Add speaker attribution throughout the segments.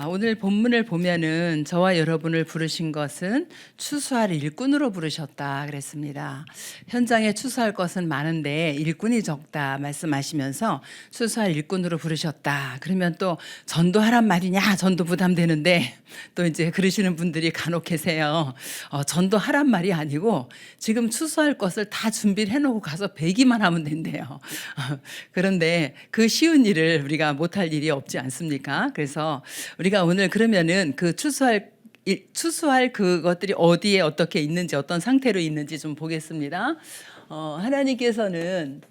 Speaker 1: 오늘 본문을 보면은 저와 여러분을 부르신 것은 추수할 일꾼으로 부르셨다 그랬습니다. 현장에 추수할 것은 많은데 일꾼이 적다 말씀하시면서 추수할 일꾼으로 부르셨다. 그러면 또 전도하란 말이냐? 전도 부담되는데 또 이제 그러시는 분들이 간혹 계세요. 전도하란 말이 아니고 지금 추수할 것을 다 준비를 해놓고 가서 베기만 하면 된대요. 그런데 그 쉬운 일을 우리가 못할 일이 없지 않습니까? 그래서 우리가 오늘 그러면은 그 추수할 그것들이 어디에 어떻게 있는지 어떤 상태로 있는지 좀 보겠습니다. 하나님께서는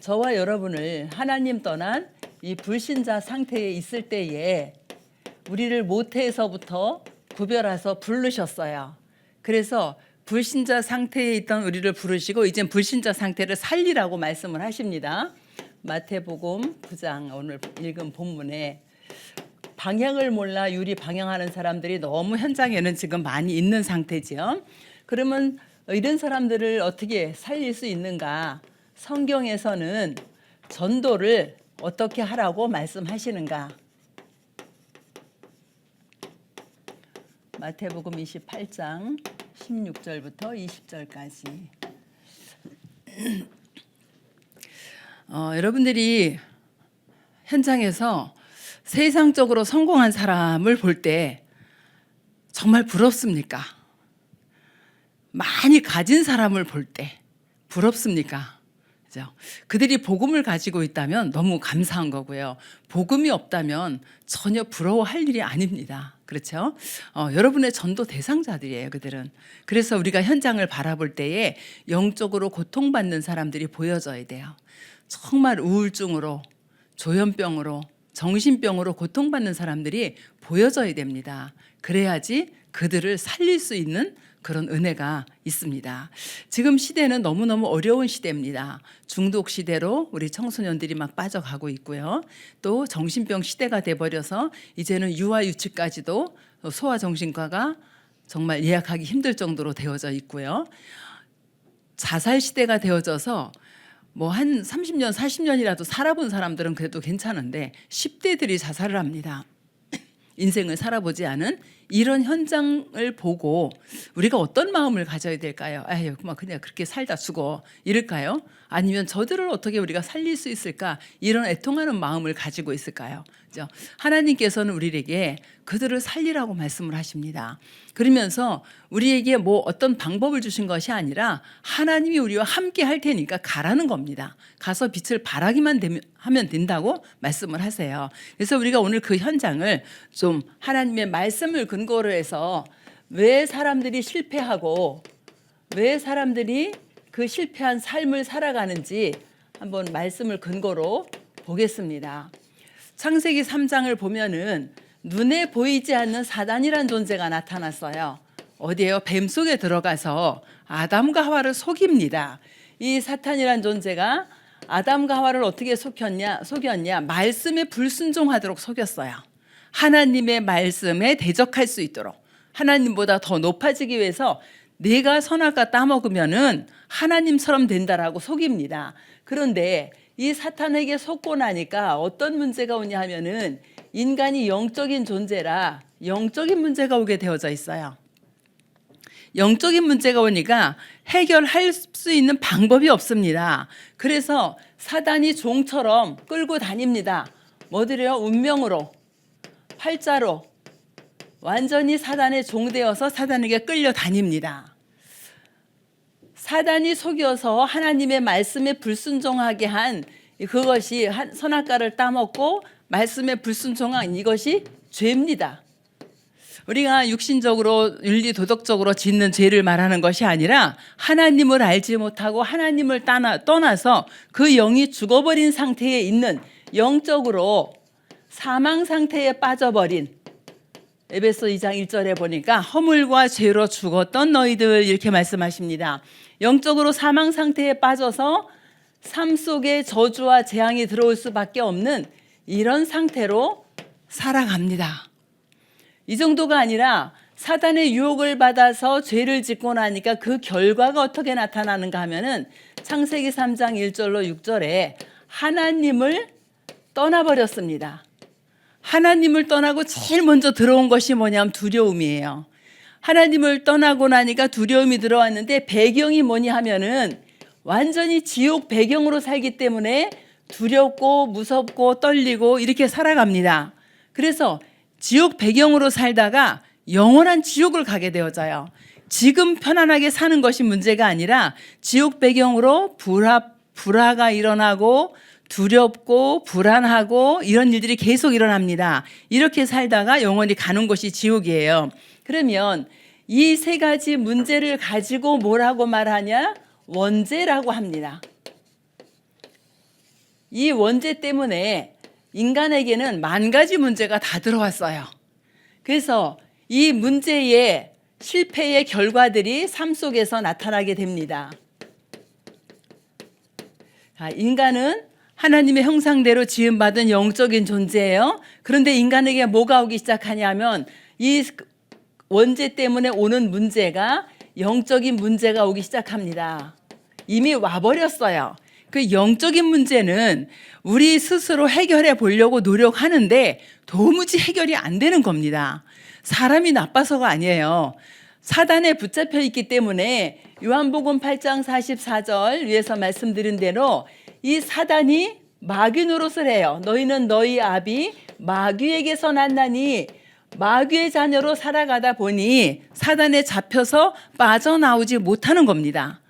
Speaker 1: 저와 여러분을 하나님 떠난 이 불신자 상태에 있을 때에 우리를 모태에서부터 구별해서 부르셨어요. 그래서 불신자 상태에 있던 우리를 부르시고 이젠 불신자 상태를 살리라고 말씀을 하십니다. 마태복음 9장 오늘 읽은 본문에 방향을 몰라 유리 방향하는 사람들이 너무 현장에는 지금 많이 있는 상태지요. 그러면 이런 사람들을 어떻게 살릴 수 있는가? 성경에서는 전도를 어떻게 하라고 말씀하시는가? 마태복음 28장 16절부터 20절까지. 여러분들이 현장에서 세상적으로 성공한 사람을 볼 때 정말 부럽습니까? 많이 가진 사람을 볼 때 부럽습니까? 그죠? 그들이 복음을 가지고 있다면 너무 감사한 거고요. 복음이 없다면 전혀 부러워할 일이 아닙니다. 그렇죠? 여러분의 전도 대상자들이에요, 그들은. 그래서 우리가 현장을 바라볼 때에 영적으로 고통받는 사람들이 보여져야 돼요. 정말 우울증으로, 조현병으로, 정신병으로 고통받는 사람들이 보여져야 됩니다. 그래야지 그들을 살릴 수 있는 그런 은혜가 있습니다. 지금 시대는 너무너무 어려운 시대입니다. 중독 시대로 우리 청소년들이 막 빠져가고 있고요. 또 정신병 시대가 돼버려서 이제는 유아 유치까지도 소아정신과가 정말 예약하기 힘들 정도로 되어져 있고요. 자살 시대가 되어져서 뭐 한 30년, 40년이라도 살아본 사람들은 그래도 괜찮은데 10대들이 자살을 합니다. 인생을 살아보지 않은 이런 현장을 보고 우리가 어떤 마음을 가져야 될까요? 아유, 그냥 그렇게 살다 죽어 이럴까요? 아니면 저들을 어떻게 우리가 살릴 수 있을까? 이런 애통하는 마음을 가지고 있을까요? 그죠? 하나님께서는 우리에게 그들을 살리라고 말씀을 하십니다. 그러면서 우리에게 뭐 어떤 방법을 주신 것이 아니라 하나님이 우리와 함께 할 테니까 가라는 겁니다. 가서 빛을 발하기만 하면 된다고 말씀을 하세요. 그래서 우리가 오늘 그 현장을 좀 하나님의 말씀을 근거로 해서 왜 사람들이 실패하고 왜 사람들이 그 실패한 삶을 살아가는지 한번 말씀을 근거로 보겠습니다. 창세기 3장을 보면은 눈에 보이지 않는 사단이란 존재가 나타났어요. 어디에요? 뱀 속에 들어가서 아담과 하와를 속입니다. 이 사탄이란 존재가 아담과 하와를 어떻게 속였냐? 말씀에 불순종하도록 속였어요. 하나님의 말씀에 대적할 수 있도록 하나님보다 더 높아지기 위해서 내가 선악과 따먹으면은 하나님처럼 된다라고 속입니다. 그런데 이 사탄에게 속고 나니까 어떤 문제가 오냐 하면은 인간이 영적인 존재라 영적인 문제가 오게 되어져 있어요. 영적인 문제가 오니까 해결할 수 있는 방법이 없습니다. 그래서 사단이 종처럼 끌고 다닙니다. 뭐들이요? 운명으로, 팔자로 완전히 사단의 종되어서 사단에게 끌려 다닙니다. 사단이 속여서 하나님의 말씀에 불순종하게 한 그것이 선악과를 따먹고 말씀에 불순종한 이것이 죄입니다. 우리가 육신적으로 윤리 도덕적으로 짓는 죄를 말하는 것이 아니라 하나님을 알지 못하고 하나님을 떠나서 그 영이 죽어버린 상태에 있는 영적으로 사망 상태에 빠져버린 에베소 2장 1절에 보니까 허물과 죄로 죽었던 너희들 이렇게 말씀하십니다. 영적으로 사망 상태에 빠져서 삶 속에 저주와 재앙이 들어올 수밖에 없는 이런 상태로 살아갑니다. 이 정도가 아니라 사단의 유혹을 받아서 죄를 짓고 나니까 그 결과가 어떻게 나타나는가 하면은 창세기 3장 1절로 6절에 하나님을 떠나버렸습니다. 하나님을 떠나고 제일 먼저 들어온 것이 뭐냐면 두려움이에요. 하나님을 떠나고 나니까 두려움이 들어왔는데 배경이 뭐냐 하면은 완전히 지옥 배경으로 살기 때문에 두렵고 무섭고 떨리고 이렇게 살아갑니다. 그래서 지옥 배경으로 살다가 영원한 지옥을 가게 되어져요. 지금 편안하게 사는 것이 문제가 아니라 지옥 배경으로 불화가 일어나고 두렵고 불안하고 이런 일들이 계속 일어납니다. 이렇게 살다가 영원히 가는 곳이 지옥이에요. 그러면 이 세 가지 문제를 가지고 뭐라고 말하냐? 원죄라고 합니다. 이 원죄 때문에 인간에게는 만 가지 문제가 다 들어왔어요. 그래서 이 문제의 실패의 결과들이 삶 속에서 나타나게 됩니다. 인간은 하나님의 형상대로 지음받은 영적인 존재예요. 그런데 인간에게 뭐가 오기 시작하냐면 이 원죄 때문에 오는 문제가 영적인 문제가 오기 시작합니다. 이미 와버렸어요. 그 영적인 문제는 우리 스스로 해결해 보려고 노력하는데 도무지 해결이 안 되는 겁니다. 사람이 나빠서가 아니에요. 사단에 붙잡혀 있기 때문에 요한복음 8장 44절 위에서 말씀드린 대로 이 사단이 마귀 노릇을 해요. 너희는 너희 아비 마귀에게서 났나니 마귀의 자녀로 살아가다 보니 사단에 잡혀서 빠져나오지 못하는 겁니다.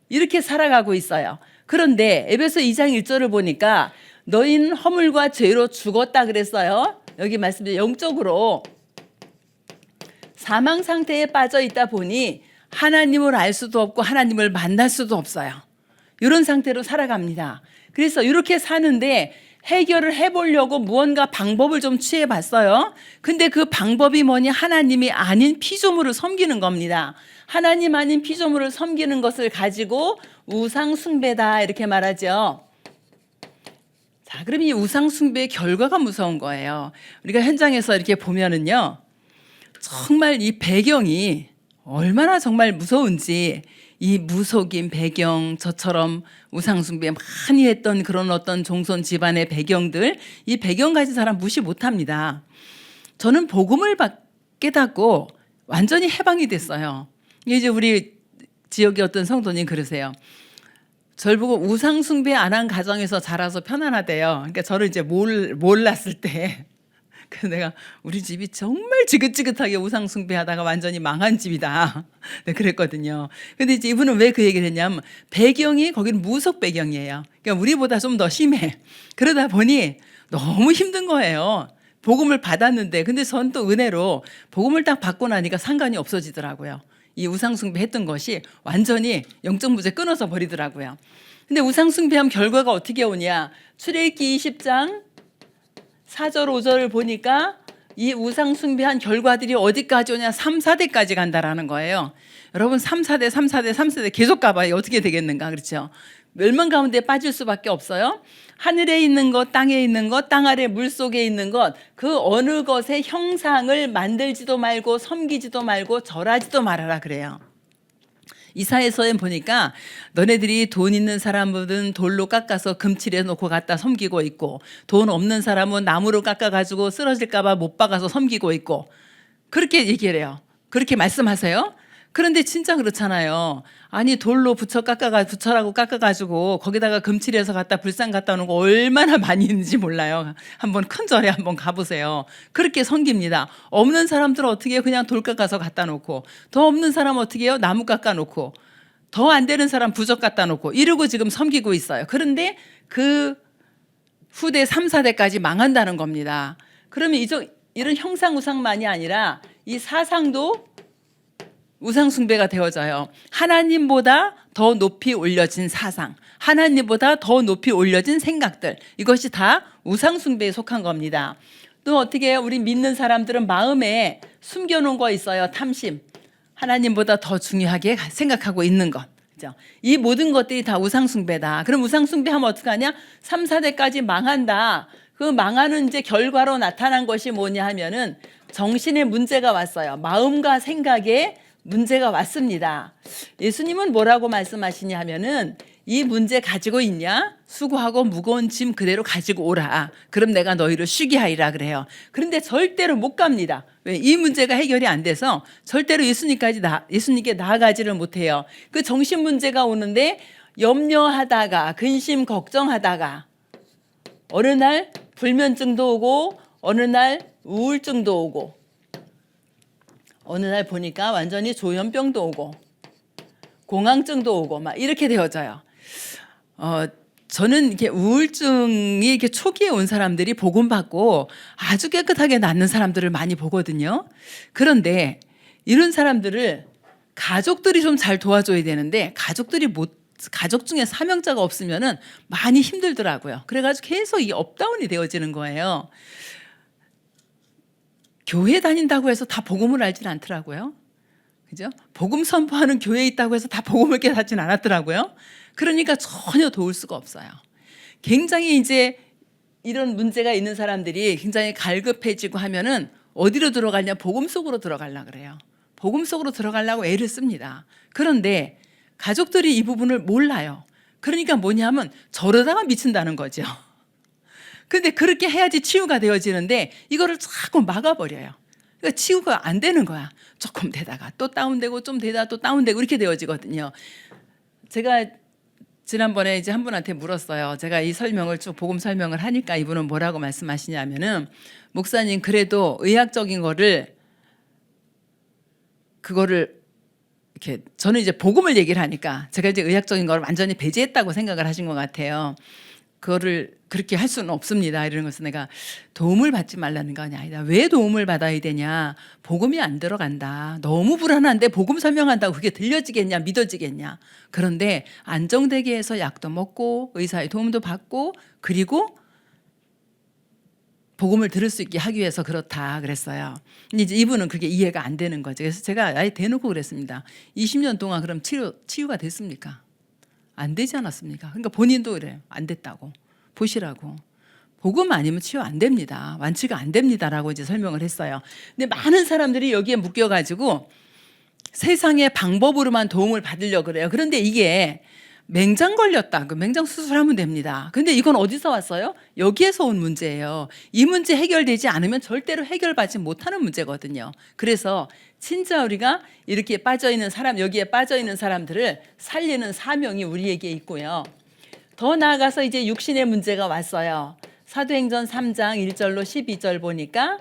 Speaker 1: 이렇게 살아가고 있어요. 그런데 에베소 2장 1절을 보니까 너희는 허물과 죄로 죽었다 그랬어요. 여기 말씀드린 영적으로 사망 상태에 빠져 있다 보니 하나님을 알 수도 없고 하나님을 만날 수도 없어요. 이런 상태로 살아갑니다. 그래서 이렇게 사는데 해결을 해보려고 무언가 방법을 좀 취해봤어요. 근데 그 방법이 뭐냐? 하나님이 아닌 피조물을 섬기는 겁니다. 하나님 아닌 피조물을 섬기는 것을 가지고 우상 숭배다 이렇게 말하죠. 자, 그럼 이 우상 숭배의 결과가 무서운 거예요. 우리가 현장에서 이렇게 보면은요, 정말 이 배경이 얼마나 정말 무서운지, 이 무속인 배경, 저처럼 우상숭배 많이 했던 그런 어떤 종손 집안의 배경들, 이 배경 가진 사람 무시 못합니다. 저는 복음을 깨닫고 완전히 해방이 됐어요. 이제 우리 지역의 어떤 성도님 그러세요. 저를 보고 우상숭배 안 한 가정에서 자라서 편안하대요. 그러니까 저를 이제 몰랐을 때 그래서 내가 우리 집이 정말 지긋지긋하게 우상숭배하다가 완전히 망한 집이다. 네, 그랬거든요. 근데 이제 이분은 왜 그 얘기를 했냐면 배경이 거기는 무속 배경이에요. 그러니까 우리보다 좀 더 심해. 그러다 보니 너무 힘든 거예요. 복음을 받았는데 근데 전 또 은혜로 복음을 딱 받고 나니까 상관이 없어지더라고요. 이 우상숭배 했던 것이 완전히 영적 무죄 끊어져 버리더라고요. 근데 우상숭배하면 결과가 어떻게 오냐? 출애굽기 20장 4절 5절을 보니까 이 우상 숭배한 결과들이 어디까지 오냐? 3, 4대까지 간다라는 거예요. 여러분 3, 4대, 3, 4대, 3, 4대 계속 가봐요. 어떻게 되겠는가? 그렇죠? 멸망 가운데 빠질 수밖에 없어요. 하늘에 있는 것, 땅에 있는 것, 땅 아래 물속에 있는 것, 그 어느 것의 형상을 만들지도 말고 섬기지도 말고 절하지도 말아라 그래요. 이사야서에 보니까 너네들이 돈 있는 사람은 돌로 깎아서 금칠해 놓고 갖다 섬기고 있고 돈 없는 사람은 나무로 깎아가지고 쓰러질까 봐 못 박아서 섬기고 있고 그렇게 얘기를 해요. 그렇게 말씀하세요. 그런데 진짜 그렇잖아요. 아니 돌로 부처라고 깎아가지고 거기다가 금칠해서 갖다 불상 갖다 놓은 거 얼마나 많이 있는지 몰라요. 한번 큰 절에 한번 가보세요. 그렇게 섬깁니다. 없는 사람들은 어떻게 해요? 그냥 돌 깎아서 갖다 놓고 더 없는 사람은 어떻게 해요? 나무 깎아 놓고 더 안 되는 사람 부적 갖다 놓고 이러고 지금 섬기고 있어요. 그런데 그 후대 3, 4대까지 망한다는 겁니다. 그러면 이런 형상 우상만이 아니라 이 사상도 우상숭배가 되어져요. 하나님보다 더 높이 올려진 사상, 하나님보다 더 높이 올려진 생각들, 이것이 다 우상숭배에 속한 겁니다. 또 어떻게 해요? 우리 믿는 사람들은 마음에 숨겨놓은 거 있어요. 탐심, 하나님보다 더 중요하게 생각하고 있는 것. 그죠? 이 모든 것들이 다 우상숭배다. 그럼 우상숭배하면 어떡하냐? 3, 4대까지 망한다. 그 망하는 이제 결과로 나타난 것이 뭐냐 하면은 정신에 문제가 왔어요. 마음과 생각에 문제가 왔습니다. 예수님은 뭐라고 말씀하시냐 하면은 이 문제 가지고 있냐? 수고하고 무거운 짐 그대로 가지고 오라. 그럼 내가 너희를 쉬게 하리라 그래요. 그런데 절대로 못 갑니다. 왜? 이 문제가 해결이 안 돼서 절대로 예수님께 나아가지를 못해요. 그 정신 문제가 오는데 염려하다가 근심 걱정하다가 어느 날 불면증도 오고 어느 날 우울증도 오고 어느 날 보니까 완전히 조현병도 오고 공황증도 오고 막 이렇게 되어져요. 저는 이렇게 우울증이 이렇게 초기에 온 사람들이 복음 받고 아주 깨끗하게 낫는 사람들을 많이 보거든요. 그런데 이런 사람들을 가족들이 좀 잘 도와줘야 되는데 가족 중에 사명자가 없으면은 많이 힘들더라고요. 그래가지고 계속 이 업다운이 되어지는 거예요. 교회 다닌다고 해서 다 복음을 알지는 않더라고요. 그죠? 복음 선포하는 교회에 있다고 해서 다 복음을 깨닫지는 않았더라고요. 그러니까 전혀 도울 수가 없어요. 굉장히 이제 이런 문제가 있는 사람들이 굉장히 갈급해지고 하면은 어디로 들어가냐? 복음 속으로 들어가려고 그래요. 복음 속으로 들어가려고 애를 씁니다. 그런데 가족들이 이 부분을 몰라요. 그러니까 뭐냐면 저러다가 미친다는 거죠. 근데 그렇게 해야지 치유가 되어지는데 이거를 자꾸 막아버려요. 그러니까 치유가 안 되는 거야. 조금 되다가 또 다운되고 좀 되다가 또 다운되고 이렇게 되어지거든요. 제가 지난번에 이제 한 분한테 물었어요. 제가 이 설명을 쭉 복음 설명을 하니까 이분은 뭐라고 말씀하시냐면은 목사님 그래도 의학적인 그거를 이렇게 저는 이제 복음을 얘기를 하니까 제가 이제 의학적인 걸 완전히 배제했다고 생각을 하신 것 같아요. 그거를 그렇게 할 수는 없습니다. 이러는 것은 내가 도움을 받지 말라는 거 아니다. 왜 도움을 받아야 되냐? 복음이 안 들어간다. 너무 불안한데 복음 설명한다고 그게 들려지겠냐? 믿어지겠냐? 그런데 안정되게 해서 약도 먹고 의사의 도움도 받고 그리고 복음을 들을 수 있게 하기 위해서 그렇다 그랬어요. 근데 이제 이분은 그게 이해가 안 되는 거죠. 그래서 제가 아예 대놓고 그랬습니다. 20년 동안 그럼 치유가 됐습니까? 안 되지 않았습니까? 그러니까 본인도 그래요. 안 됐다고. 보시라고. 복음 아니면 치유 안 됩니다. 완치가 안 됩니다라고 이제 설명을 했어요. 근데 많은 사람들이 여기에 묶여가지고 세상의 방법으로만 도움을 받으려고 그래요. 그런데 이게 맹장 걸렸다. 그 맹장 수술하면 됩니다. 근데 이건 어디서 왔어요? 여기에서 온 문제예요. 이 문제 해결되지 않으면 절대로 해결받지 못하는 문제거든요. 그래서 진짜 우리가 이렇게 빠져있는 사람, 여기에 빠져있는 사람들을 살리는 사명이 우리에게 있고요. 더 나아가서 이제 육신의 문제가 왔어요. 사도행전 3장 1절로 12절 보니까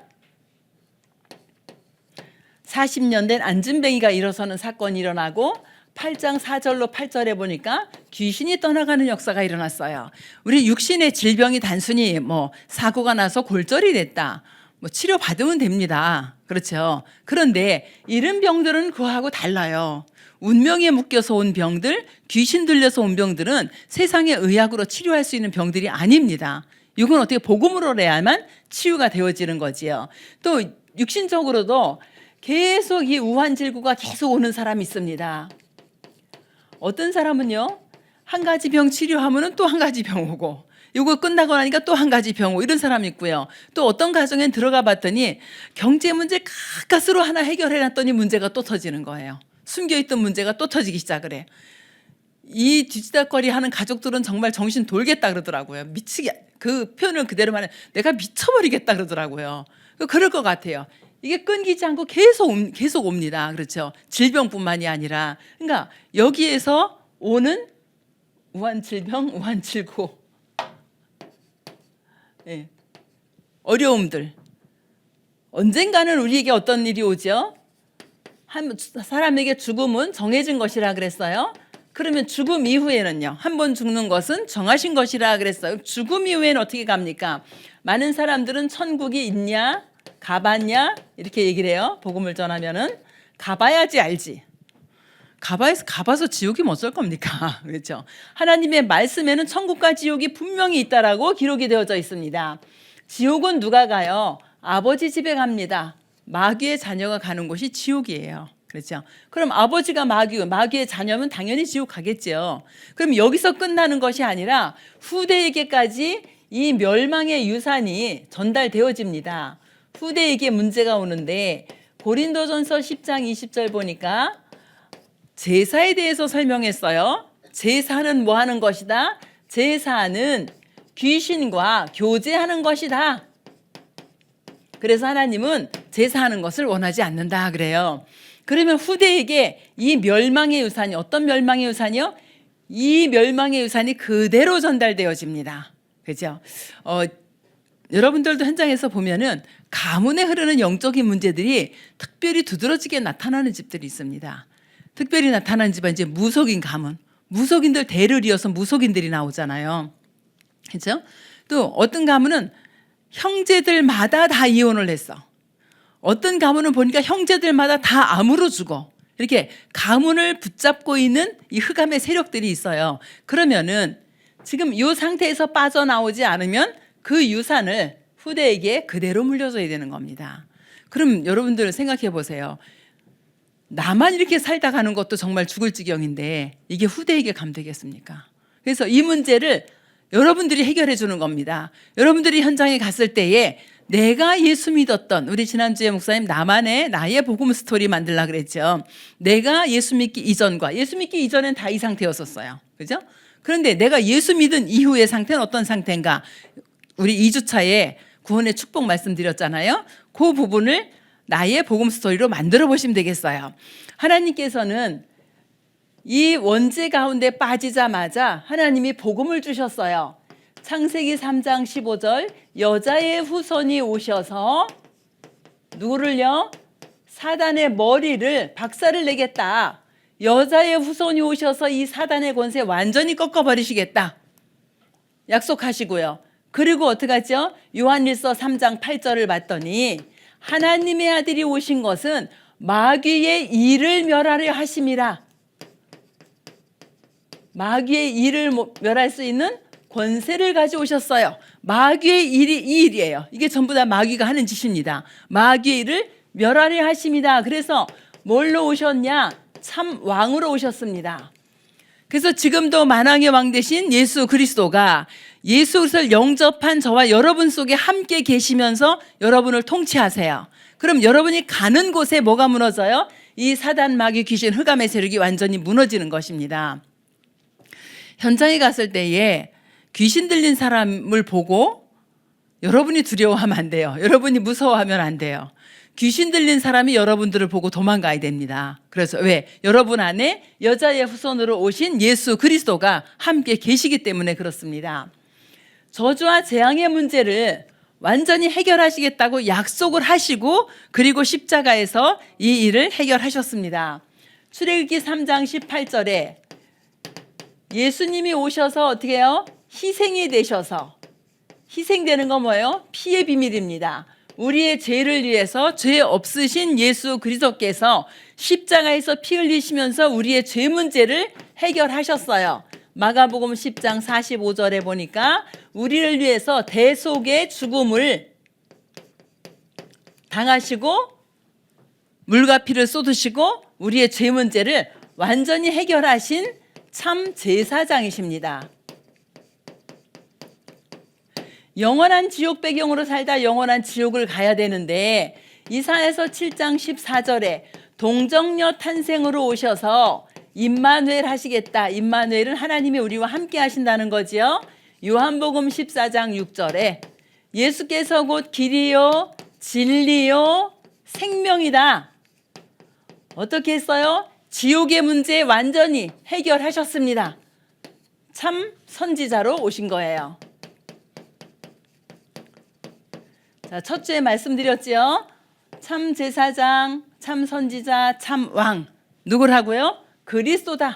Speaker 1: 40년 된 안진뱅이가 일어서는 사건이 일어나고 8장 4절로 8절에 보니까 귀신이 떠나가는 역사가 일어났어요. 우리 육신의 질병이 단순히 뭐 사고가 나서 골절이 됐다. 뭐 치료받으면 됩니다. 그렇죠. 그런데 이런 병들은 그거하고 달라요. 운명에 묶여서 온 병들, 귀신 들려서 온 병들은 세상의 의학으로 치료할 수 있는 병들이 아닙니다. 이건 어떻게 복음으로 해야만 치유가 되어지는 거지요. 또 육신적으로도 계속 이 우환질구가 계속 오는 사람이 있습니다. 어떤 사람은요, 한 가지 병 치료하면은 또 한 가지 병 오고, 이거 끝나고 나니까 또 한 가지 병 오고 이런 사람이 있고요. 또 어떤 가정엔 들어가 봤더니 경제 문제 가까스로 하나 해결해 놨더니 문제가 또 터지는 거예요. 숨겨있던 문제가 또 터지기 시작을 해. 이 뒤지다거리 하는 가족들은 정말 정신 돌겠다 그러더라고요. 그 표현을 그대로 말해 내가 미쳐버리겠다 그러더라고요. 그럴 것 같아요. 이게 끊기지 않고 계속 옵니다. 그렇죠. 질병뿐만이 아니라. 그러니까 여기에서 오는 우환질병, 우환질고, 네. 어려움들. 언젠가는 우리에게 어떤 일이 오죠? 한 사람에게 죽음은 정해진 것이라 그랬어요. 그러면 죽음 이후에는요. 한 번 죽는 것은 정하신 것이라 그랬어요. 죽음 이후에는 어떻게 갑니까? 많은 사람들은 천국이 있냐? 가봤냐? 이렇게 얘기를 해요. 복음을 전하면은 가봐야지 알지. 가봐서 지옥이 뭐 어쩔 겁니까? 그렇죠. 하나님의 말씀에는 천국과 지옥이 분명히 있다라고 기록이 되어져 있습니다. 지옥은 누가 가요? 아버지 집에 갑니다. 마귀의 자녀가 가는 곳이 지옥이에요. 그렇죠. 그럼 아버지가 마귀의 자녀면 당연히 지옥 가겠죠. 그럼 여기서 끝나는 것이 아니라 후대에게까지 이 멸망의 유산이 전달되어집니다. 후대에게 문제가 오는데 고린도전서 10장 20절 보니까 제사에 대해서 설명했어요. 제사는 뭐 하는 것이다? 제사는 귀신과 교제하는 것이다. 그래서 하나님은 제사하는 것을 원하지 않는다 그래요. 그러면 후대에게 이 멸망의 유산이 어떤 멸망의 유산이요? 이 멸망의 유산이 그대로 전달되어집니다. 그죠? 여러분들도 현장에서 보면은 가문에 흐르는 영적인 문제들이 특별히 두드러지게 나타나는 집들이 있습니다. 특별히 나타나는 집은 이제 무속인 가문, 무속인들 대를 이어서 무속인들이 나오잖아요. 그렇죠? 또 어떤 가문은 형제들마다 다 이혼을 했어. 어떤 가문은 보니까 형제들마다 다 암으로 죽어. 이렇게 가문을 붙잡고 있는 이 흑암의 세력들이 있어요. 그러면은 지금 이 상태에서 빠져나오지 않으면 그 유산을 후대에게 그대로 물려줘야 되는 겁니다. 그럼 여러분들 생각해 보세요. 나만 이렇게 살다 가는 것도 정말 죽을 지경인데 이게 후대에게 감되겠습니까? 그래서 이 문제를 여러분들이 해결해 주는 겁니다. 여러분들이 현장에 갔을 때에 내가 예수 믿었던, 우리 지난주에 목사님 나의 복음 스토리 만들라 그랬죠. 내가 예수 믿기 이전과 예수 믿기 이전엔 다 이 상태였었어요. 그죠? 그런데 내가 예수 믿은 이후의 상태는 어떤 상태인가? 우리 2주차에 구원의 축복 말씀드렸잖아요. 그 부분을 나의 복음 스토리로 만들어 보시면 되겠어요. 하나님께서는 이 원죄 가운데 빠지자마자 하나님이 복음을 주셨어요. 창세기 3장 15절 여자의 후손이 오셔서 누구를요? 사단의 머리를 박살을 내겠다. 여자의 후손이 오셔서 이 사단의 권세 완전히 꺾어버리시겠다. 약속하시고요. 그리고 어떡하죠? 요한일서 3장 8절을 봤더니 하나님의 아들이 오신 것은 마귀의 일을 멸하려 하심이라. 마귀의 일을 멸할 수 있는 권세를 가져오셨어요. 마귀의 일이 이 일이에요. 이게 전부 다 마귀가 하는 짓입니다. 마귀의 일을 멸하려 하심이다. 그래서 뭘로 오셨냐? 참 왕으로 오셨습니다. 그래서 지금도 만왕의 왕 되신 예수 그리스도가 예수 그리스도를 영접한 저와 여러분 속에 함께 계시면서 여러분을 통치하세요. 그럼 여러분이 가는 곳에 뭐가 무너져요? 이 사단, 마귀, 귀신, 흑암의 세력이 완전히 무너지는 것입니다. 현장에 갔을 때에 귀신 들린 사람을 보고 여러분이 두려워하면 안 돼요. 여러분이 무서워하면 안 돼요. 귀신 들린 사람이 여러분들을 보고 도망가야 됩니다. 그래서 왜? 여러분 안에 여자의 후손으로 오신 예수 그리스도가 함께 계시기 때문에 그렇습니다. 저주와 재앙의 문제를 완전히 해결하시겠다고 약속을 하시고 그리고 십자가에서 이 일을 해결하셨습니다. 출애굽기 3장 18절에 예수님이 오셔서 어떻게 해요? 희생이 되셔서, 희생되는 건 뭐예요? 피의 비밀입니다. 우리의 죄를 위해서 죄 없으신 예수 그리스도께서 십자가에서 피 흘리시면서 우리의 죄 문제를 해결하셨어요. 마가복음 10장 45절에 보니까 우리를 위해서 대속의 죽음을 당하시고 물과 피를 쏟으시고 우리의 죄 문제를 완전히 해결하신 참 제사장이십니다. 영원한 지옥 배경으로 살다 영원한 지옥을 가야 되는데 이사야서 7장 14절에 동정녀 탄생으로 오셔서 임마누엘 하시겠다. 임마누엘은 하나님이 우리와 함께 하신다는 거지요. 요한복음 14장 6절에 예수께서 곧 길이요 진리요 생명이다. 어떻게 했어요? 지옥의 문제 완전히 해결하셨습니다. 참 선지자로 오신 거예요. 자, 첫 주에 말씀드렸지요. 참 제사장, 참 선지자, 참 왕. 누구라고요? 그리스도다.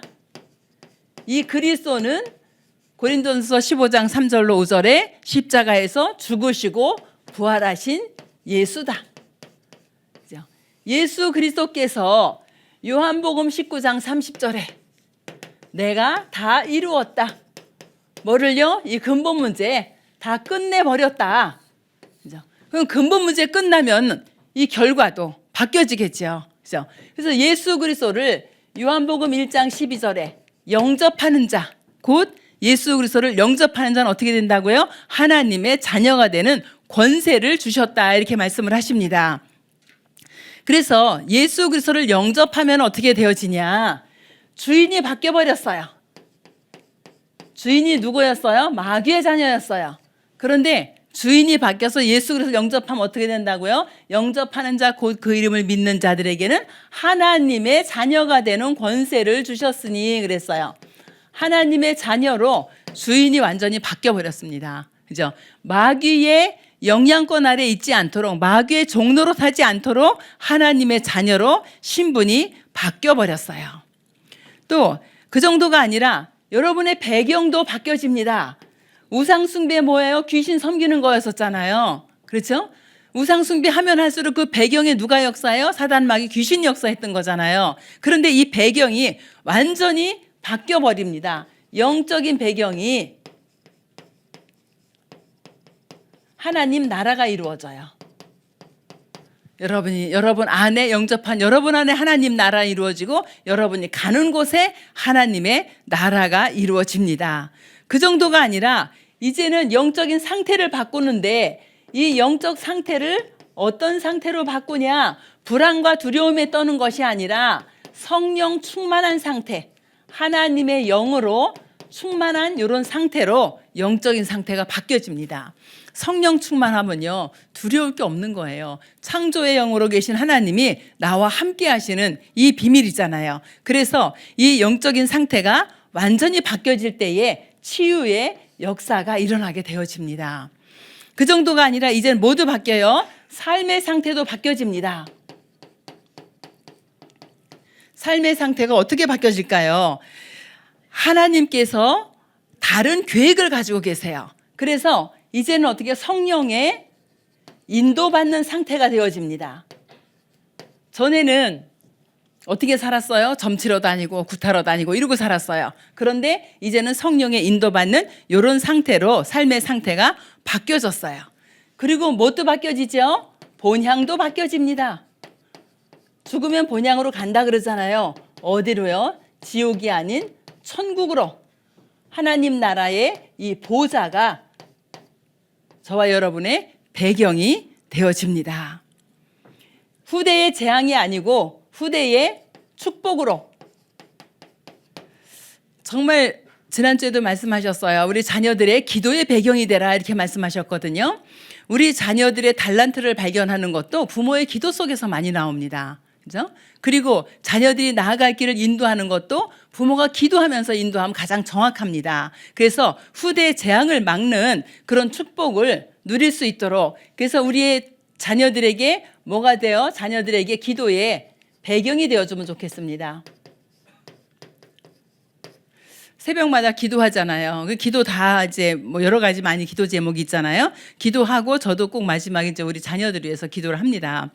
Speaker 1: 이 그리스도는 고린도전서 15장 3절로 5절에 십자가에서 죽으시고 부활하신 예수다. 예수 그리스도께서 요한복음 19장 30절에 내가 다 이루었다. 뭐를요? 이 근본 문제 다 끝내버렸다. 그럼 근본 문제 끝나면 이 결과도 바뀌어지겠죠. 그래서 예수 그리스도를 요한복음 1장 12절에 영접하는 자, 곧 예수 그리스도를 영접하는 자는 어떻게 된다고요? 하나님의 자녀가 되는 권세를 주셨다. 이렇게 말씀을 하십니다. 그래서 예수 그리스도를 영접하면 어떻게 되어지냐? 주인이 바뀌어버렸어요. 주인이 누구였어요? 마귀의 자녀였어요. 그런데 주인이 바뀌어서 예수 그리스도를 영접하면 어떻게 된다고요? 영접하는 자 곧 그 이름을 믿는 자들에게는 하나님의 자녀가 되는 권세를 주셨으니 그랬어요. 하나님의 자녀로 주인이 완전히 바뀌어 버렸습니다. 그죠? 마귀의 영향권 아래 있지 않도록, 마귀의 종로로 타지 않도록 하나님의 자녀로 신분이 바뀌어 버렸어요. 또 그 정도가 아니라 여러분의 배경도 바뀌어집니다. 우상숭배 뭐예요? 귀신 섬기는 거였었잖아요. 그렇죠? 우상숭배 하면 할수록 그 배경에 누가 역사해요? 사단 마귀 귀신이 역사했던 거잖아요. 그런데 이 배경이 완전히 바뀌어 버립니다. 영적인 배경이 하나님 나라가 이루어져요. 여러분 안에 영접한 여러분 안에 하나님 나라 이루어지고 여러분이 가는 곳에 하나님의 나라가 이루어집니다. 그 정도가 아니라 이제는 영적인 상태를 바꾸는데 이 영적 상태를 어떤 상태로 바꾸냐? 불안과 두려움에 떠는 것이 아니라 성령 충만한 상태, 하나님의 영으로 충만한 이런 상태로 영적인 상태가 바뀌어집니다. 성령 충만하면요 두려울 게 없는 거예요. 창조의 영으로 계신 하나님이 나와 함께 하시는 이 비밀이잖아요. 그래서 이 영적인 상태가 완전히 바뀌어질 때에 치유의 역사가 일어나게 되어집니다. 그 정도가 아니라 이제는 모두 바뀌어요. 삶의 상태도 바뀌어집니다. 삶의 상태가 어떻게 바뀌어질까요? 하나님께서 다른 계획을 가지고 계세요. 그래서 이제는 어떻게 성령의 인도받는 상태가 되어집니다. 전에는 어떻게 살았어요? 점치러 다니고 구타러 다니고 이러고 살았어요. 그런데 이제는 성령의 인도받는 이런 상태로 삶의 상태가 바뀌어졌어요. 그리고 뭣도 바뀌어지죠? 본향도 바뀌어집니다. 죽으면 본향으로 간다 그러잖아요. 어디로요? 지옥이 아닌 천국으로. 하나님 나라의 이 보좌가 저와 여러분의 배경이 되어집니다. 후대의 재앙이 아니고 후대의 축복으로. 정말 지난주에도 말씀하셨어요. 우리 자녀들의 기도의 배경이 되라 이렇게 말씀하셨거든요. 우리 자녀들의 달란트를 발견하는 것도 부모의 기도 속에서 많이 나옵니다. 그죠? 그리고 자녀들이 나아갈 길을 인도하는 것도 부모가 기도하면서 인도하면 가장 정확합니다. 그래서 후대의 재앙을 막는 그런 축복을 누릴 수 있도록, 그래서 우리의 자녀들에게 뭐가 되어 자녀들에게 기도의 배경이 되어주면 좋겠습니다. 새벽마다 기도하잖아요. 그 기도 다 이제 뭐 여러 가지 많이 기도 제목이 있잖아요. 기도하고 저도 꼭 마지막에 이제 우리 자녀들 위해서 기도를 합니다.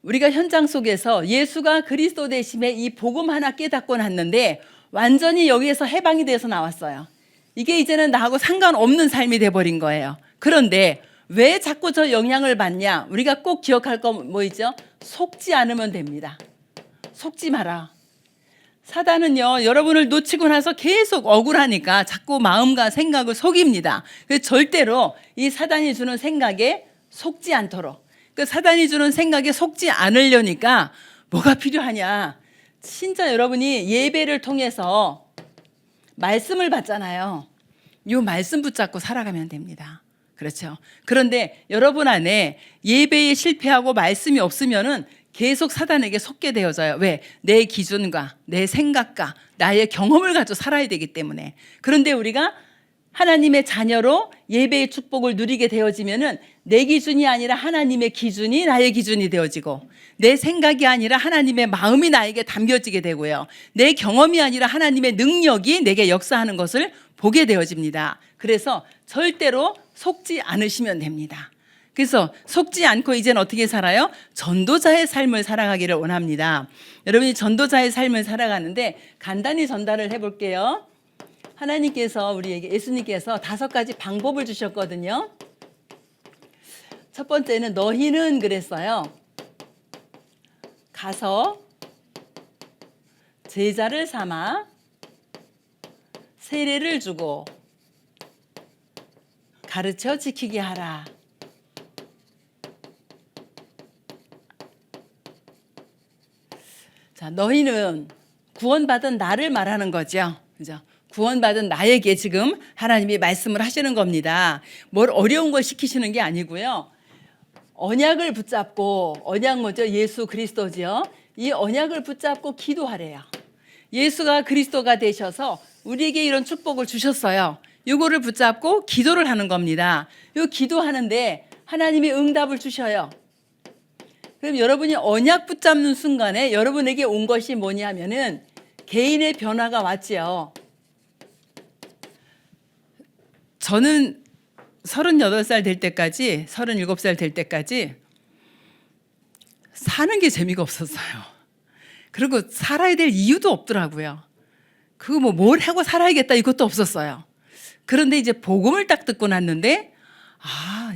Speaker 1: 우리가 현장 속에서 예수가 그리스도 되심에 이 복음 하나 깨닫고 났는데 완전히 여기에서 해방이 돼서 나왔어요. 이게 이제는 나하고 상관없는 삶이 돼버린 거예요. 그런데 왜 자꾸 저 영향을 받냐? 우리가 꼭 기억할 거 뭐 있죠? 속지 않으면 됩니다. 속지 마라. 사단은요, 여러분을 놓치고 나서 계속 억울하니까 자꾸 마음과 생각을 속입니다. 그래서 절대로 이 사단이 주는 생각에 속지 않도록. 그 사단이 주는 생각에 속지 않으려니까 뭐가 필요하냐? 진짜 여러분이 예배를 통해서 말씀을 받잖아요. 이 말씀 붙잡고 살아가면 됩니다. 그렇죠. 그런데 여러분 안에 예배에 실패하고 말씀이 없으면은 계속 사단에게 속게 되어져요. 왜? 내 기준과 내 생각과 나의 경험을 가지고 살아야 되기 때문에. 그런데 우리가 하나님의 자녀로 예배의 축복을 누리게 되어지면은 내 기준이 아니라 하나님의 기준이 나의 기준이 되어지고, 내 생각이 아니라 하나님의 마음이 나에게 담겨지게 되고요. 내 경험이 아니라 하나님의 능력이 내게 역사하는 것을 보게 되어집니다. 그래서 절대로 속지 않으시면 됩니다. 그래서 속지 않고 이제는 어떻게 살아요? 전도자의 삶을 살아가기를 원합니다. 여러분이 전도자의 삶을 살아가는데 간단히 전달을 해볼게요. 하나님께서 우리에게, 예수님께서 5가지 방법을 주셨거든요. 첫 번째는 너희는 그랬어요. 가서 제자를 삼아 세례를 주고 가르쳐 지키게 하라. 자, 너희는 구원받은 나를 말하는 거죠. 그죠? 구원받은 나에게 지금 하나님이 말씀을 하시는 겁니다. 뭘 어려운 걸 시키시는 게 아니고요. 언약을 붙잡고, 언약 뭐죠? 예수 그리스도지요. 이 언약을 붙잡고 기도하래요. 예수가 그리스도가 되셔서 우리에게 이런 축복을 주셨어요. 이거를 붙잡고 기도를 하는 겁니다. 이 기도하는데 하나님이 응답을 주셔요. 그럼 여러분이 언약 붙잡는 순간에 여러분에게 온 것이 뭐냐면은 개인의 변화가 왔지요. 저는 38살 될 때까지, 37살 될 때까지 사는 게 재미가 없었어요. 그리고 살아야 될 이유도 없더라고요. 그거 뭐 뭘 하고 살아야겠다 이것도 없었어요. 그런데 이제 복음을 딱 듣고 났는데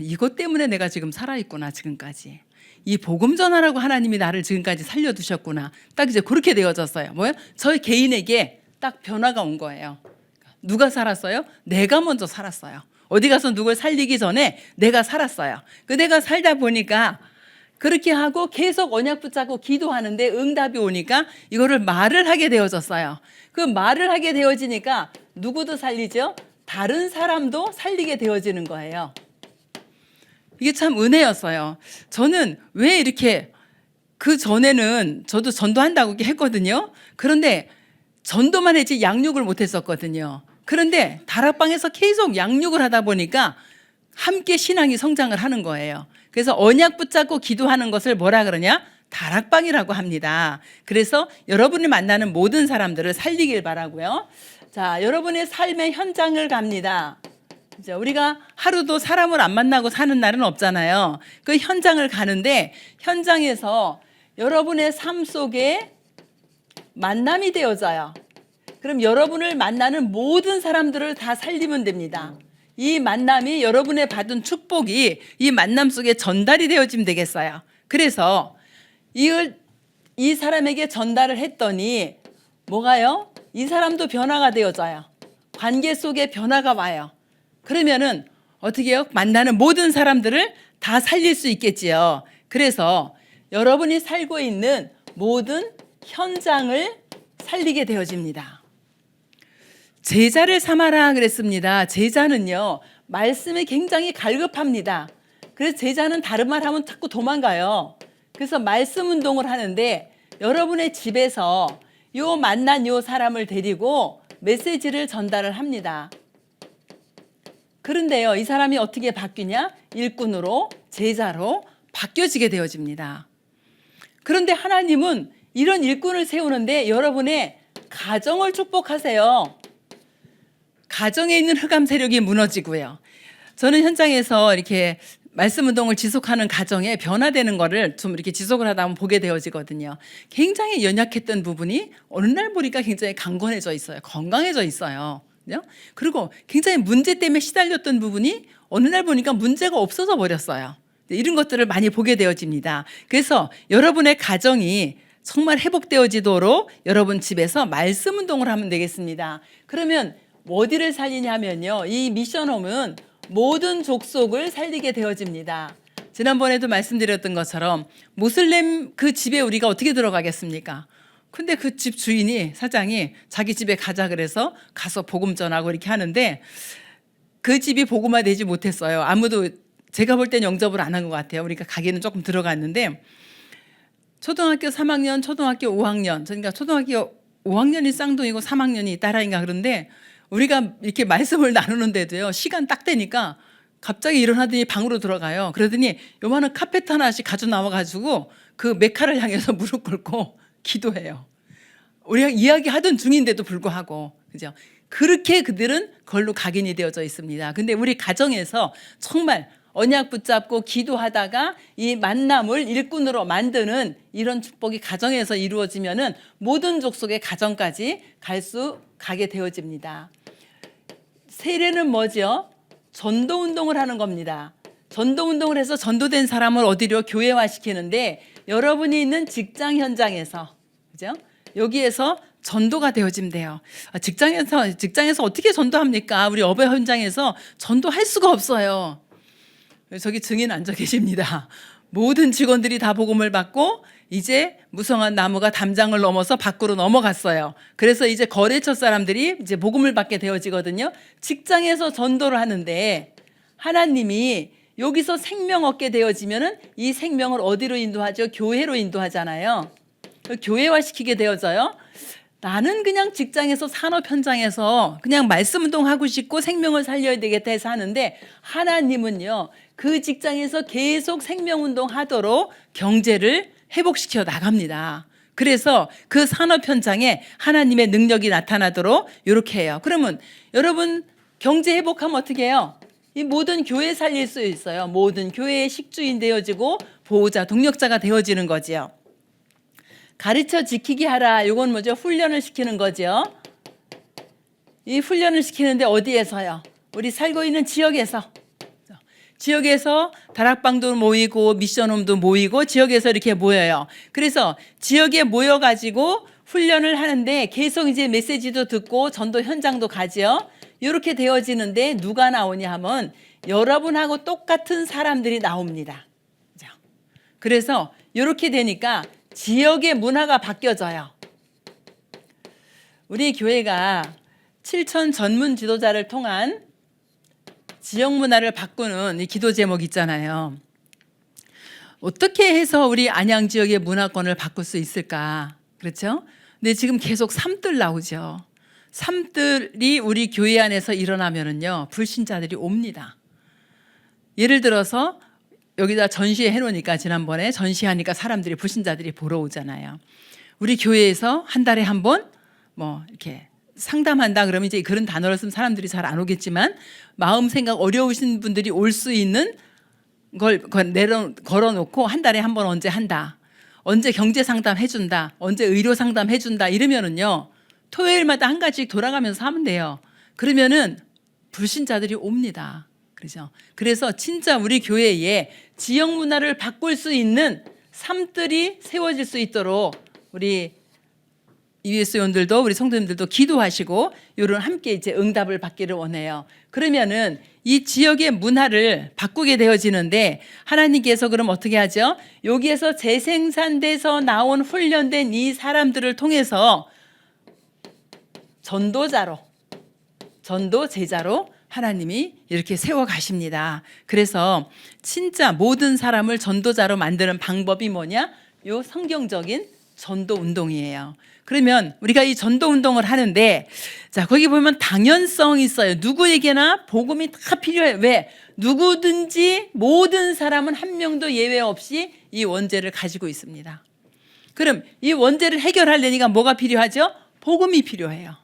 Speaker 1: 이것 때문에 내가 지금 살아있구나 지금까지. 이 복음 전하라고 하나님이 나를 지금까지 살려두셨구나. 딱 이제 그렇게 되어졌어요. 뭐요? 저희 개인에게 딱 변화가 온 거예요. 누가 살았어요? 내가 먼저 살았어요. 어디 가서 누굴 살리기 전에 내가 살았어요. 그 내가 살다 보니까 그렇게 하고 계속 언약 붙잡고 기도하는데 응답이 오니까 이거를 말을 하게 되어졌어요. 그 말을 하게 되어지니까 누구도 살리죠? 다른 사람도 살리게 되어지는 거예요. 이게 참 은혜였어요. 저는 왜 이렇게 그 전에는 저도 전도한다고 했거든요. 그런데 전도만 했지 양육을 못 했었거든요. 그런데 다락방에서 계속 양육을 하다 보니까 함께 신앙이 성장을 하는 거예요. 그래서 언약 붙잡고 기도하는 것을 뭐라 그러냐? 다락방이라고 합니다. 그래서 여러분이 만나는 모든 사람들을 살리길 바라고요. 자, 여러분의 삶의 현장을 갑니다. 우리가 하루도 사람을 안 만나고 사는 날은 없잖아요. 그 현장을 가는데 현장에서 여러분의 삶 속에 만남이 되어져요. 그럼 여러분을 만나는 모든 사람들을 다 살리면 됩니다. 이 만남이 여러분의 받은 축복이 이 만남 속에 전달이 되어지면 되겠어요. 그래서 이 사람에게 전달을 했더니 뭐가요? 이 사람도 변화가 되어져요. 관계 속에 변화가 와요. 그러면은 어떻게 해요? 만나는 모든 사람들을 다 살릴 수 있겠지요. 그래서 여러분이 살고 있는 모든 현장을 살리게 되어집니다. 제자를 삼아라 그랬습니다. 제자는요, 말씀에 굉장히 갈급합니다. 그래서 제자는 다른 말 하면 자꾸 도망가요. 그래서 말씀 운동을 하는데 여러분의 집에서 요 만난 요 사람을 데리고 메시지를 전달을 합니다. 그런데요, 이 사람이 어떻게 바뀌냐? 일꾼으로, 제자로 바뀌어지게 되어집니다. 그런데 하나님은 이런 일꾼을 세우는데 여러분의 가정을 축복하세요. 가정에 있는 흑암 세력이 무너지고요. 저는 현장에서 이렇게 말씀 운동을 지속하는 가정에 변화되는 거를 좀 이렇게 지속을 하다 보면 보게 되어지거든요. 굉장히 연약했던 부분이 어느 날 보니까 굉장히 강건해져 있어요. 건강해져 있어요. 그리고 굉장히 문제 때문에 시달렸던 부분이 어느 날 보니까 문제가 없어져 버렸어요. 이런 것들을 많이 보게 되어집니다. 그래서 여러분의 가정이 정말 회복되어지도록 여러분 집에서 말씀 운동을 하면 되겠습니다. 그러면 어디를 살리냐면요, 이 미션홈은 모든 족속을 살리게 되어집니다. 지난번에도 말씀드렸던 것처럼 모슬렘 그 집에 우리가 어떻게 들어가겠습니까? 근데 그 집 주인이, 사장이 자기 집에 가자 그래서 가서 복음 전하고 이렇게 하는데 그 집이 복음화 되지 못했어요. 아무도 제가 볼 땐 영접을 안 한 것 같아요. 우리가 가기는 조금 들어갔는데 초등학교 3학년, 초등학교 5학년, 그러니까 초등학교 5학년이 쌍둥이고 3학년이 딸아이인가 그런데 우리가 이렇게 말씀을 나누는데도요, 시간 딱 되니까 갑자기 일어나더니 방으로 들어가요. 그러더니 요만한 카페트 하나씩 가져 나와가지고 그 메카를 향해서 무릎 꿇고 기도해요. 우리가 이야기하던 중인데도 불구하고, 그죠? 그렇게 그들은 그걸로 각인이 되어져 있습니다. 근데 우리 가정에서 정말 언약 붙잡고 기도하다가 이 만남을 일꾼으로 만드는 이런 축복이 가정에서 이루어지면은 모든 족속의 가정까지 가게 되어집니다. 세례는 뭐죠? 전도 운동을 하는 겁니다. 전도 운동을 해서 전도된 사람을 어디로 교회화시키는데 여러분이 있는 직장 현장에서, 그죠? 여기에서 전도가 되어지면 돼요. 직장에서 어떻게 전도합니까? 우리 업의 현장에서 전도할 수가 없어요. 저기 증인 앉아 계십니다. 모든 직원들이 다 복음을 받고 이제 무성한 나무가 담장을 넘어서 밖으로 넘어갔어요. 그래서 이제 거래처 사람들이 이제 복음을 받게 되어지거든요. 직장에서 전도를 하는데 하나님이 여기서 생명 얻게 되어지면은 이 생명을 어디로 인도하죠? 교회로 인도하잖아요. 교회화 시키게 되어져요. 나는 그냥 직장에서 산업 현장에서 그냥 말씀 운동하고 싶고 생명을 살려야 되겠다 해서 하는데 하나님은요, 그 직장에서 계속 생명 운동하도록 경제를 회복시켜 나갑니다. 그래서 그 산업 현장에 하나님의 능력이 나타나도록 이렇게 해요. 그러면 여러분 경제 회복하면 어떻게 해요? 이 모든 교회 살릴 수 있어요. 모든 교회의 식주인 되어지고 보호자, 동력자가 되어지는 거지요. 가르쳐 지키게 하라. 이건 뭐죠? 훈련을 시키는 거죠. 이 훈련을 시키는데 어디에서요? 우리 살고 있는 지역에서. 지역에서 다락방도 모이고 미션홈도 모이고 지역에서 이렇게 모여요. 그래서 지역에 모여가지고 훈련을 하는데 계속 이제 메시지도 듣고 전도 현장도 가죠. 이렇게 되어지는데 누가 나오냐 하면 여러분하고 똑같은 사람들이 나옵니다. 그래서 이렇게 되니까 지역의 문화가 바뀌어져요. 우리 교회가 7천 전문 지도자를 통한 지역 문화를 바꾸는 이 기도 제목 있잖아요. 어떻게 해서 우리 안양 지역의 문화권을 바꿀 수 있을까? 그렇죠? 근데 지금 계속 삶들 나오죠. 삶들이 우리 교회 안에서 일어나면은요, 불신자들이 옵니다. 예를 들어서 여기다 전시해 놓으니까 지난번에 전시하니까 사람들이 불신자들이 보러 오잖아요. 우리 교회에서 한 달에 한 번 뭐 이렇게 상담한다 그러면 이제 그런 단어를 쓰면 사람들이 잘 안 오겠지만 마음 생각 어려우신 분들이 올 수 있는 걸 걸어놓고 한 달에 한 번 언제 한다, 언제 경제 상담 해준다, 언제 의료 상담 해준다 이러면은요 토요일마다 한 가지씩 돌아가면서 하면 돼요. 그러면은 불신자들이 옵니다. 그렇죠? 그래서 진짜 우리 교회에 지역 문화를 바꿀 수 있는 삶들이 세워질 수 있도록 우리 EBS 요원들도 우리 성도님들도 기도하시고 이런 함께 이제 응답을 받기를 원해요. 그러면은 이 지역의 문화를 바꾸게 되어지는데 하나님께서 그럼 어떻게 하죠? 여기에서 재생산돼서 나온 훈련된 이 사람들을 통해서 전도자로, 전도 제자로 하나님이 이렇게 세워 가십니다. 그래서 진짜 모든 사람을 전도자로 만드는 방법이 뭐냐? 요 성경적인 전도 운동이에요. 그러면 우리가 이 전도 운동을 하는데 자, 거기 보면 당연성이 있어요. 누구에게나 복음이 다 필요해요. 왜? 누구든지 모든 사람은 한 명도 예외 없이 이 원죄를 가지고 있습니다. 그럼 이 원죄를 해결하려니까 뭐가 필요하죠? 복음이 필요해요.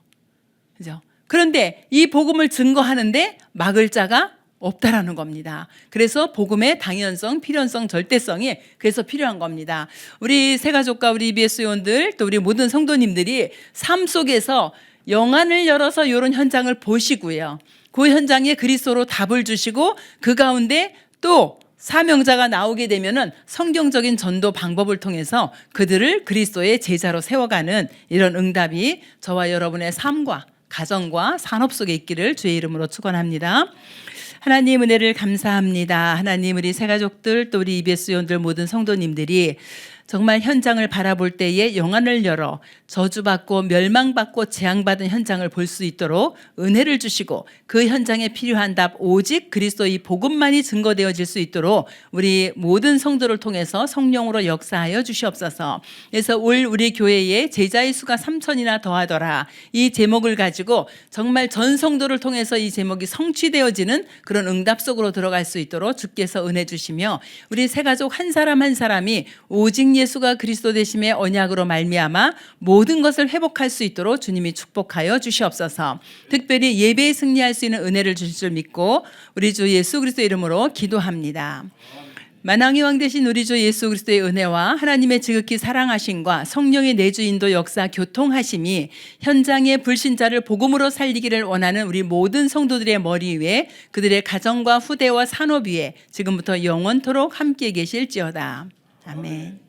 Speaker 1: 그죠? 그런데 이 복음을 증거하는데 막을 자가 없다라는 겁니다. 그래서 복음의 당연성, 필연성, 절대성이 그래서 필요한 겁니다. 우리 새가족과 우리 EBS 요원들 또 우리 모든 성도님들이 삶 속에서 영안을 열어서 이런 현장을 보시고요. 그 현장에 그리스도로 답을 주시고 그 가운데 또 사명자가 나오게 되면은 성경적인 전도 방법을 통해서 그들을 그리스도의 제자로 세워가는 이런 응답이 저와 여러분의 삶과 가정과 산업 속에 있기를 주의 이름으로 축원합니다. 하나님 은혜를 감사합니다. 하나님 우리 새가족들 또 우리 EBS 요원들 모든 성도님들이 정말 현장을 바라볼 때에 영안을 열어 저주받고 멸망받고 재앙받은 현장을 볼 수 있도록 은혜를 주시고 그 현장에 필요한 답 오직 그리스도의 복음만이 증거되어질 수 있도록 우리 모든 성도를 통해서 성령으로 역사하여 주시옵소서. 그래서 올 우리 교회에 제자의 수가 3,000이나 더하더라 이 제목을 가지고 정말 전 성도를 통해서 이 제목이 성취되어지는 그런 응답 속으로 들어갈 수 있도록 주께서 은혜 주시며 우리 새가족 한 사람 한 사람이 오직 예수가 그리스도 되심의 언약으로 말미암아 모든 것을 회복할 수 있도록 주님이 축복하여 주시옵소서. 특별히 예배에 승리할 수 있는 은혜를 주실 줄 믿고 우리 주 예수 그리스도 이름으로 기도합니다. 만왕의 왕 되신 우리 주 예수 그리스도의 은혜와 하나님의 지극히 사랑하심과 성령의 내주 인도 역사 교통하심이 현장의 불신자를 복음으로 살리기를 원하는 우리 모든 성도들의 머리 위에 그들의 가정과 후대와 산업 위에 지금부터 영원토록 함께 계실지어다. 아멘.